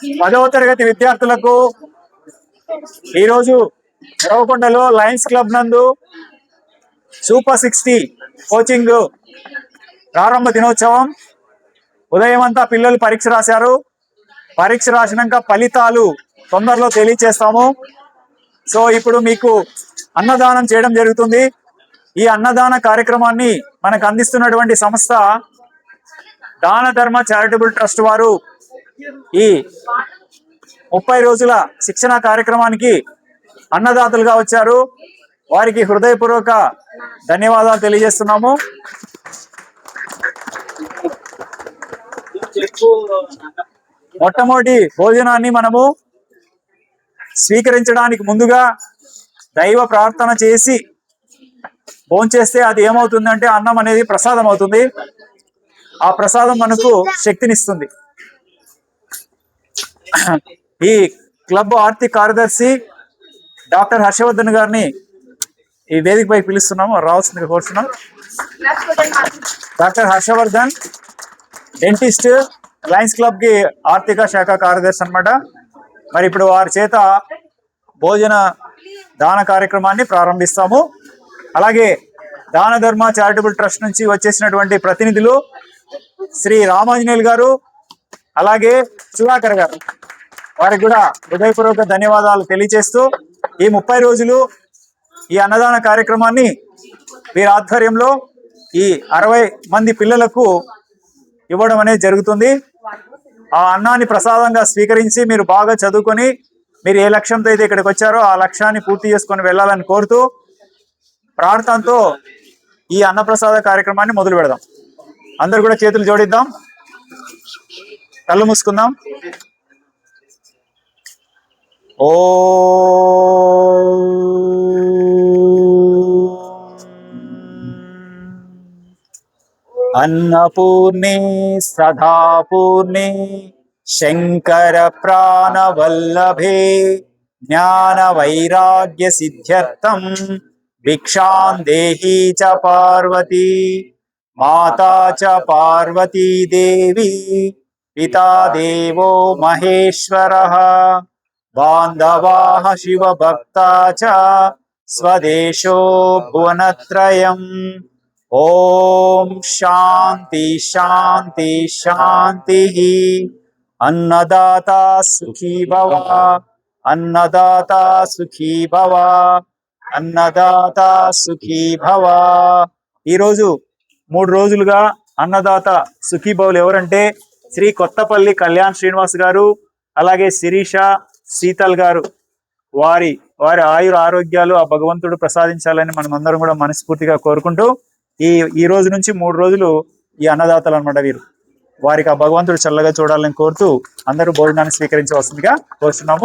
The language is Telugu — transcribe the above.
10వ తరగతి విద్యార్థులకు ఈరోజు దేవకొండలో లయన్స్ క్లబ్ నందు సూపర్ 60 కోచింగ్ ప్రారంభ దినోత్సవం. ఉదయం అంతా పిల్లలు పరీక్ష రాశారు. పరీక్ష రాసినాక ఫలితాలు తొందరలో తెలియజేస్తాము. సో ఇప్పుడు మీకు అన్నదానం చేయడం జరుగుతుంది. ఈ అన్నదాన కార్యక్రమాన్ని మనకు అందిస్తున్నటువంటి సంస్థ దాన ధర్మ చారిటబుల్ ట్రస్ట్ వారు ఈ 30 రోజుల శిక్షణ కార్యక్రమానికి అన్నదాతలుగా వచ్చారు. వారికి హృదయపూర్వక ధన్యవాదాలు తెలియజేస్తున్నాము. మొట్టమొదటి భోజనాన్ని మనము స్వీకరించడానికి ముందుగా దైవ ప్రార్థన చేసి భోంచేస్తే అది ఏమవుతుందంటే అన్నం అనేది ప్రసాదం అవుతుంది. ఆ ప్రసాదం మనకు శక్తినిస్తుంది. ఈ క్లబ్ ఆర్థిక కార్యదర్శి డాక్టర్ హర్షవర్ధన్ గారిని ఈ వేదికపై పిలుస్తున్నాము, రావాల్సిందిగా కోరుతున్నాం. Doctor Harshavardhan dentist, lions club కి ఆర్థిక శాఖ కార్యదర్శి అన్నమాట. మరి ఇప్పుడు వారి చేత భోజన దాన కార్యక్రమాన్ని ప్రారంభిస్తాము. అలాగే దాన ధర్మ చారిటబుల్ ట్రస్ట్ నుంచి వచ్చేసినటువంటి ప్రతినిధులు శ్రీ రామాంజనేయులు గారు, అలాగే సుధాకర్ గారు, వారికి కూడా హృదయపూర్వక ధన్యవాదాలు తెలియజేస్తూ ఈ 30 రోజులు ఈ అన్నదాన కార్యక్రమాన్ని వీరి ఆధ్వర్యంలో ఈ 60 మంది పిల్లలకు ఇవ్వడం అనేది జరుగుతుంది. ఆ అన్నాన్ని ప్రసాదంగా స్వీకరించి మీరు బాగా చదువుకొని మీరు ఏ లక్ష్యంతో అయితే ఇక్కడికి వచ్చారో ఆ లక్ష్యాన్ని పూర్తి చేసుకొని వెళ్ళాలని కోరుతూ ప్రార్థనతో ఈ అన్నప్రసాద కార్యక్రమాన్ని మొదలు పెడదాం. అందరు కూడా చేతులు జోడిద్దాం, కళ్ళు మూసుకుందాం. ఓ అన్నపూర్ణే సదాపూర్ణే శంకర ప్రాణవల్లభే జ్ఞాన వైరాగ్య సిద్ధ్యర్థం భిక్షాం దేహీ చ పార్వతీ మాతా చ పార్వతీ దేవి పితా దేవో మహేశ్వరః బాంధవాః శివ భక్తా చ స్వదేశో భువనత్రయం. ఓం శాంతి శాంతి శాంతి. అన్నదాత సుఖీ భవ, అన్నదాత సుఖీ భవ, అన్నదాత సుఖీ భవ. ఈరోజు 3 రోజులుగా అన్నదాత సుఖీభవులు ఎవరంటే శ్రీ కొత్తపల్లి కళ్యాణ్ శ్రీనివాస్ గారు, అలాగే శిరీష శీతల్ గారు. వారి ఆయుర ఆరోగ్యాలు ఆ భగవంతుడు ప్రసాదించాలని మనం అందరం కూడా మనస్ఫూర్తిగా కోరుకుంటూ ఈ రోజు నుంచి 3 రోజులు ఈ అన్నదాతలు అన్నమాట వీరు. వారికి ఆ భగవంతుడు చల్లగా చూడాలని కోరుతూ అందరూ భోజనాన్ని స్వీకరించవలసిందిగా కోరుతున్నాము.